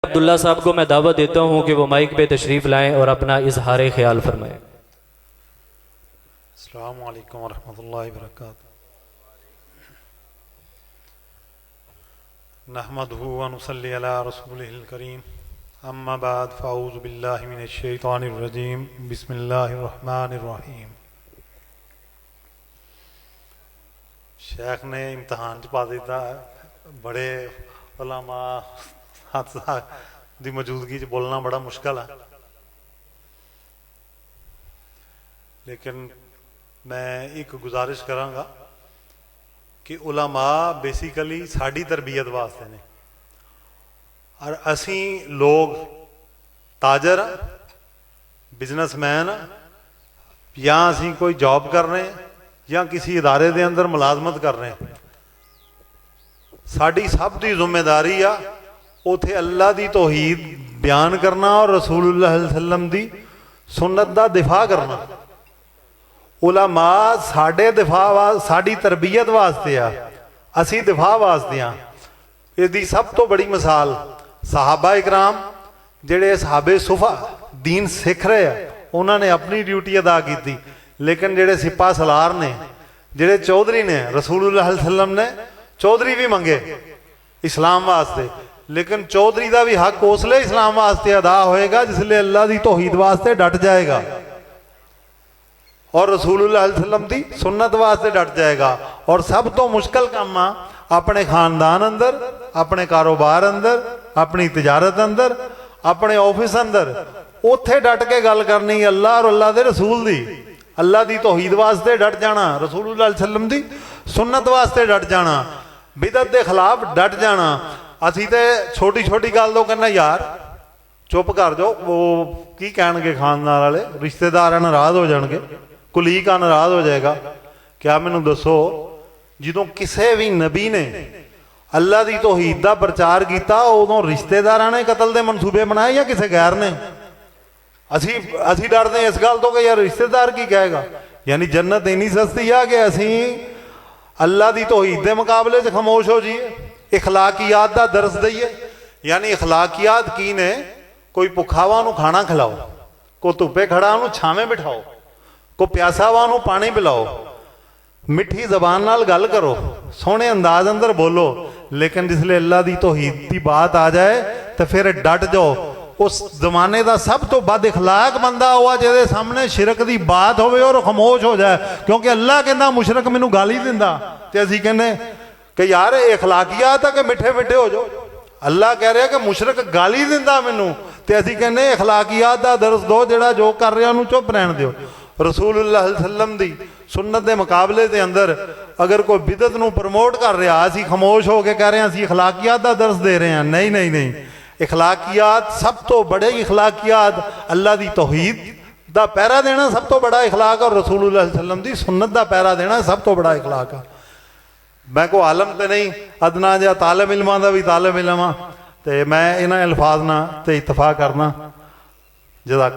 अब्दुल्ला साहब को मैं दावत देता हूँ कि वो माइक पे तशरीफ़ लाएं और अपना इजहार ख्याल फरमाएं। अस्सलामु अलैकुम वरहमतुल्लाहि वबरकातुहू नहमदुहु व नुसल्ली अला रसूलिहिल करीम अम्मा बाद फ़अऊज़ु बिल्लाहि मिनश शैतानिर रजीम बिस्मिल्लाहिर रहमानिर रहीम। शेख ने इम्तहान च पा दिता है, बड़े उलमा की मौजूदगी च बोलना बड़ा मुश्किल है, लेकिन मैं एक गुजारिश करांगा कि उलमा बेसिकली साड़ी तरबियत वास्ते ने और असी लोग ताजर बिजनेसमैन या असी कोई जॉब कर रहे हैं या किसी इदारे के अंदर मुलाजमत कर रहे हैं, साड़ी सब की जिम्मेदारी आ उथे अल्लाह की तौहीद बयान करना और रसूलुल्लाह सल्लल्लाहु अलैहि वसल्लम की सुन्नत का दिफा करना। उलमा साडे दिफा साड़ी तरबियत वास्ते आ, असी दिफा वास्ते हाँ। इसकी सब तो बड़ी मिसाल सहाबा इकराम जेड़े सहाबे सुफा दीन सीख रहे हैं, उन्होंने अपनी ड्यूटी अदा की, लेकिन जेड़े सिपा सलार ने जेड़े चौधरी ने रसूलुल्लाह सल्लल्लाहु अलैहि वसल्लम ने चौधरी भी मंगे इस्लाम वास्ते, लेकिन चौधरी का भी हक उसले इस्लाम वास्ते अदा होएगा जिसले अल्लाह की तौहीद वास्ते डट जाएगा और रसूलुल्लाह सल्लल्लाहु अलैहि वसल्लम की सुन्नत वास्ते डट जाएगा। और सब तो मुश्किल काम आ अपने खानदान अंदर, अपने कारोबार अंदर, अपनी तिजारत अंदर, अपने ऑफिस अंदर उत्थे डट के गल करनी अल्लाह और अल्लाह के रसूल दी, अल्लाह की तौहीद वास्ते डट जाना, रसूलुल्लाह सल्लल्लाहु अलैहि वसल्लम की सुन्नत वास्ते डट जाना, बिदअत के खिलाफ डट जाना। असी तो छोटी छोटी गल तो कहना यार चुप कर जाओ, वो की कह खानदान वाले रिश्तेदार नाराज हो जाएंगे, कुलीग नाराज हो जाएगा। क्या मैनू दसो जो किसी भी नबी ने अल्लाह की तौहीद का प्रचार किया उदों रिश्तेदार ने कतल के मनसूबे बनाए या किसी गैर ने? असी डरते इस गल तो कि यार रिश्तेदार की कहेगा। यानी जन्नत इन्नी सस्ती आ कि असी अल्लाह की तौहीद के मुकाबले च खामोश हो जाइए, इखलाकियात का दरस दईए। यानी इखलाकियात की ने? कोई भुखा वा उन्होंने खाना खिलाओ, कोई धुप्पे खड़ा उन्होंने छावें बिठाओ, कोई प्यासा वा उन्होंने पानी पिलाओ, मिठी जबान नाल गल करो, सोहने अंदाज अंदर बोलो। लेकिन जिसले अल्लाह की तौहीद की बात आ जाए तो फिर डट जाओ। उस जमाने का सब तो बद इखलाक बंदा हुआ जिहदे सामने शिरक की बात होवे और खामोश हो जाए, क्योंकि अल्लाह कहता मुशरक मैनू गाली दिंदा ते असीं कहने कि यार इखलाकियात है कि मिठे मिठे हो जाओ। अल्लाह कह रहा कि मुशरक गाली दिंदा मैनू ते असीं कहने इखलाकियात का दरस दो, जिहड़ा जो कर रहा उन्होंने चुप रहन दिओ। रसूलुल्लाह सल्लल्लाहु अलैहि वसल्लम दी सुन्नत के मुकाबले के अंदर अगर कोई बिदत नूं प्रमोट कर रहा, असीं खामोश हो के कह रहे हैं असीं इखलाकियात का दरस दे रहे हैं। नहीं नहीं नहीं, इखलाकियात सब तो बड़े इखलाकियात अल्लाह की तौहीद का पहरा देना सब तो बड़ा इखलाक, और रसूलुल्लाह सल्लल्लाहु अलैहि वसल्लम की सुन्नत का पहरा देना सब तो बड़ा इखलाक है। मैं को आलम तो नहीं, अदना या तालिब इल्मां दा भी तालिब इल्म हाँ, तो मैं इन्हां अल्फाज नाल ते इत्तफाक करना। जज़ाक